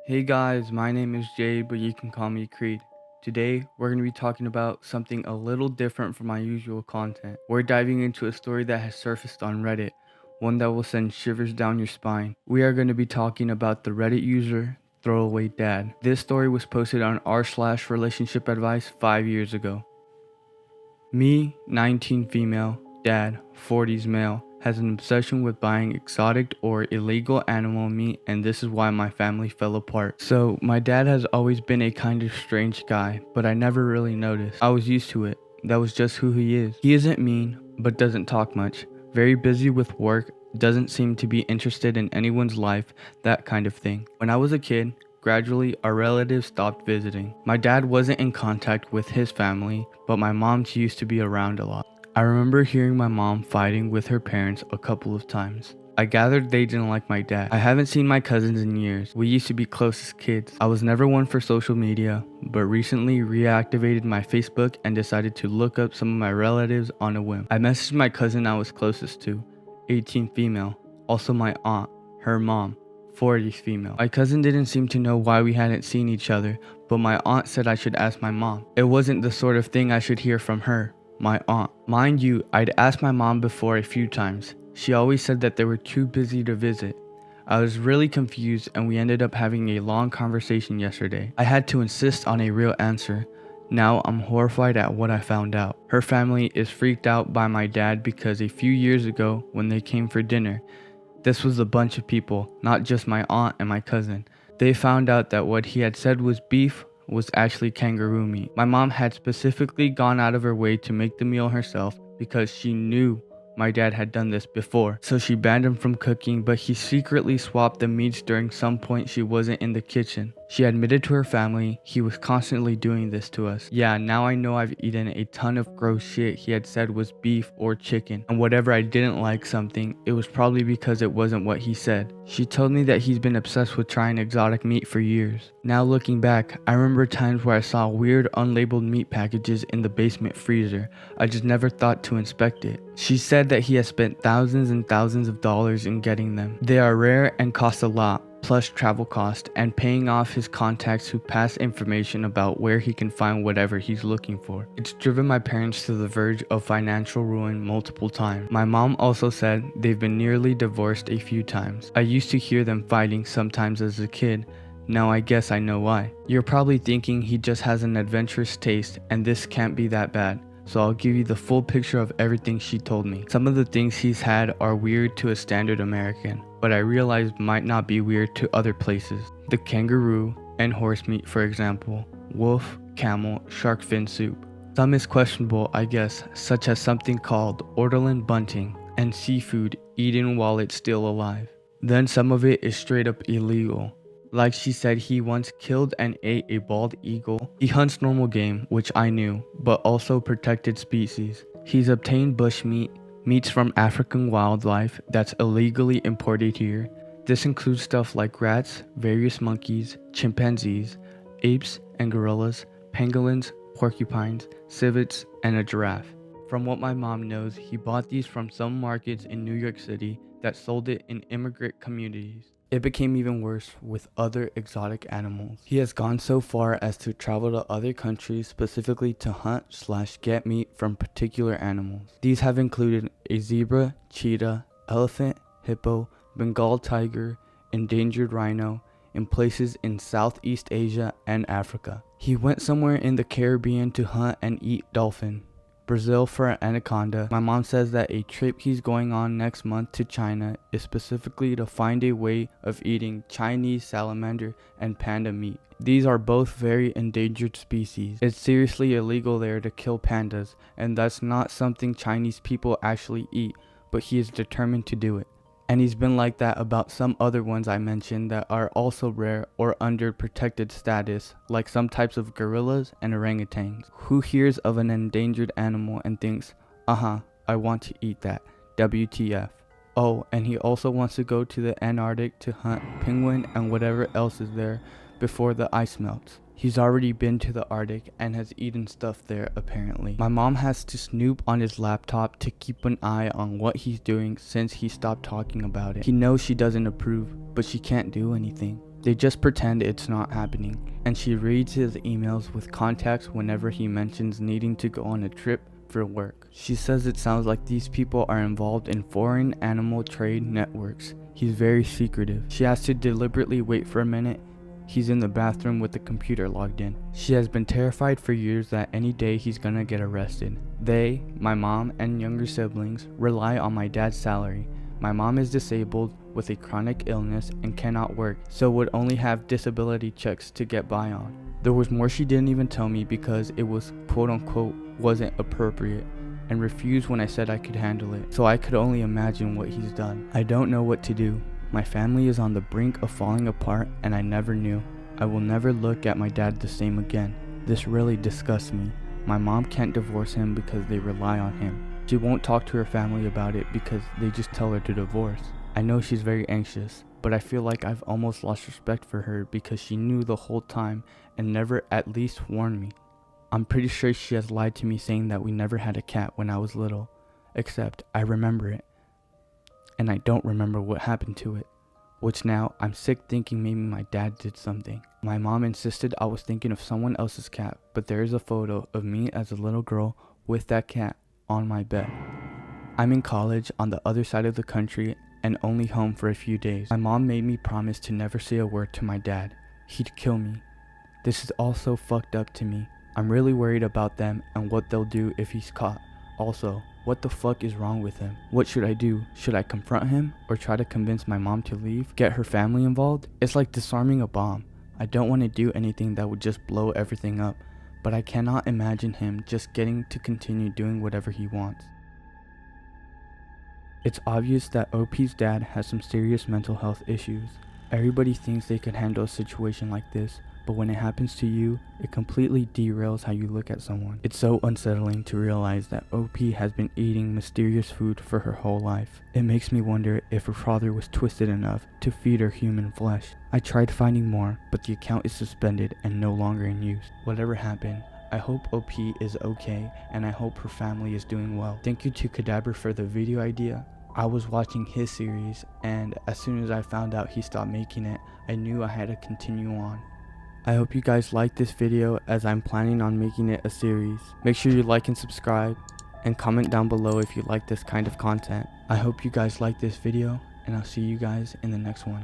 Hey guys, my name is Jay, but you can call me Creed. Today, we're going to be talking about something a little different from my usual content. We're diving into a story that has surfaced on Reddit, one that will send shivers down your spine. We are going to be talking about the Reddit user, ThrowRADadproblem. This story was posted on r/relationship advice 5 years ago. Me, 19 female, dad, 40s male, has an obsession with buying exotic or illegal animal meat, and this is why my family fell apart. So, my dad has always been a kind of strange guy, but I never really noticed. I was used to it. That was just who he is. He isn't mean, but doesn't talk much. Very busy with work, doesn't seem to be interested in anyone's life, that kind of thing. When I was a kid, gradually, our relatives stopped visiting. My dad wasn't in contact with his family, but my mom used to be around a lot. I remember hearing my mom fighting with her parents a couple of times. I gathered they didn't like my dad. I haven't seen my cousins in years. We used to be close as kids. I was never one for social media, but recently reactivated my Facebook and decided to look up some of my relatives on a whim. I messaged my cousin I was closest to, 18 female, also my aunt, her mom, 40s female. My cousin didn't seem to know why we hadn't seen each other, but my aunt said I should ask my mom. It wasn't the sort of thing I should hear from her, my aunt. Mind you, I'd asked my mom before a few times. She always said that they were too busy to visit. I was really confused and we ended up having a long conversation yesterday. I had to insist on a real answer. Now I'm horrified at what I found out. Her family is freaked out by my dad because a few years ago when they came for dinner, this was a bunch of people, not just my aunt and my cousin. They found out that what he had said was beef was actually kangaroo meat. My mom had specifically gone out of her way to make the meal herself because she knew my dad had done this before. So she banned him from cooking, but he secretly swapped the meats during some point she wasn't in the kitchen. She admitted to her family he was constantly doing this to us. Yeah, now I know I've eaten a ton of gross shit he had said was beef or chicken, and whatever I didn't like something, it was probably because it wasn't what he said. She told me that he's been obsessed with trying exotic meat for years. Now looking back, I remember times where I saw weird unlabeled meat packages in the basement freezer. I just never thought to inspect it. She said that he has spent thousands and thousands of dollars in getting them. They are rare and cost a lot, plus travel cost, and paying off his contacts who pass information about where he can find whatever he's looking for. It's driven my parents to the verge of financial ruin multiple times. My mom also said they've been nearly divorced a few times. I used to hear them fighting sometimes as a kid. Now I guess I know why. You're probably thinking he just has an adventurous taste and this can't be that bad. So I'll give you the full picture of everything she told me. Some of the things he's had are weird to a standard American, but I realized might not be weird to other places. The kangaroo and horse meat, for example, wolf, camel, shark fin soup. Some is questionable, I guess, such as something called ortolan bunting and seafood eaten while it's still alive. Then some of it is straight up illegal. Like she said, he once killed and ate a bald eagle. He hunts normal game, which I knew, but also protected species. He's obtained bush meat, meats from African wildlife that's illegally imported here. This includes stuff like rats, various monkeys, chimpanzees, apes and gorillas, pangolins, porcupines, civets, and a giraffe. From what my mom knows, he bought these from some markets in New York City that sold it in immigrant communities. It became even worse with other exotic animals. He has gone so far as to travel to other countries specifically to hunt/get meat from particular animals. These have included a zebra, cheetah, elephant, hippo, Bengal tiger, endangered rhino, in places in Southeast Asia and Africa. He went somewhere in the Caribbean to hunt and eat dolphin. Brazil for an anaconda. My mom says that a trip he's going on next month to China is specifically to find a way of eating Chinese salamander and panda meat. These are both very endangered species. It's seriously illegal there to kill pandas, and that's not something Chinese people actually eat, but he is determined to do it. And he's been like that about some other ones I mentioned that are also rare or under protected status, like some types of gorillas and orangutans. Who hears of an endangered animal and thinks, I want to eat that, WTF. Oh, and he also wants to go to the Antarctic to hunt penguin and whatever else is there before the ice melts. He's already been to the Arctic and has eaten stuff there apparently. My mom has to snoop on his laptop to keep an eye on what he's doing since he stopped talking about it. He knows she doesn't approve, but she can't do anything. They just pretend it's not happening, and she reads his emails with context whenever he mentions needing to go on a trip for work. She says it sounds like these people are involved in foreign animal trade networks. He's very secretive. She has to deliberately wait for a minute. He's in the bathroom with the computer logged in. She has been terrified for years that any day he's gonna get arrested. They, my mom and younger siblings, rely on my dad's salary. My mom is disabled with a chronic illness and cannot work, so would only have disability checks to get by on. There was more she didn't even tell me because it was quote unquote wasn't appropriate, and refused when I said I could handle it, so I could only imagine what he's done. I don't know what to do. My family is on the brink of falling apart and I never knew. I will never look at my dad the same again. This really disgusts me. My mom can't divorce him because they rely on him. She won't talk to her family about it because they just tell her to divorce. I know she's very anxious, but I feel like I've almost lost respect for her because she knew the whole time and never at least warned me. I'm pretty sure she has lied to me saying that we never had a cat when I was little, except I remember it. And I don't remember what happened to it, which now I'm sick thinking maybe my dad did something. My mom insisted I was thinking of someone else's cat, but there is a photo of me as a little girl with that cat on my bed. I'm in college on the other side of the country and only home for a few days. My mom made me promise to never say a word to my dad. He'd kill me. This is all so fucked up to me. I'm really worried about them and what they'll do if he's caught. Also, what the fuck is wrong with him? What should I do? Should I confront him or try to convince my mom to leave? Get her family involved? It's like disarming a bomb. I don't want to do anything that would just blow everything up, but I cannot imagine him just getting to continue doing whatever he wants. It's obvious that OP's dad has some serious mental health issues. Everybody thinks they can handle a situation like this, but when it happens to you, it completely derails how you look at someone. It's so unsettling to realize that OP has been eating mysterious food for her whole life. It makes me wonder if her father was twisted enough to feed her human flesh. I tried finding more, but the account is suspended and no longer in use. Whatever happened, I hope OP is okay, and I hope her family is doing well. Thank you to Cadaver for the video idea. I was watching his series, and as soon as I found out he stopped making it, I knew I had to continue on. I hope you guys like this video as I'm planning on making it a series. Make sure you like and subscribe, and comment down below if you like this kind of content. I hope you guys like this video, and I'll see you guys in the next one.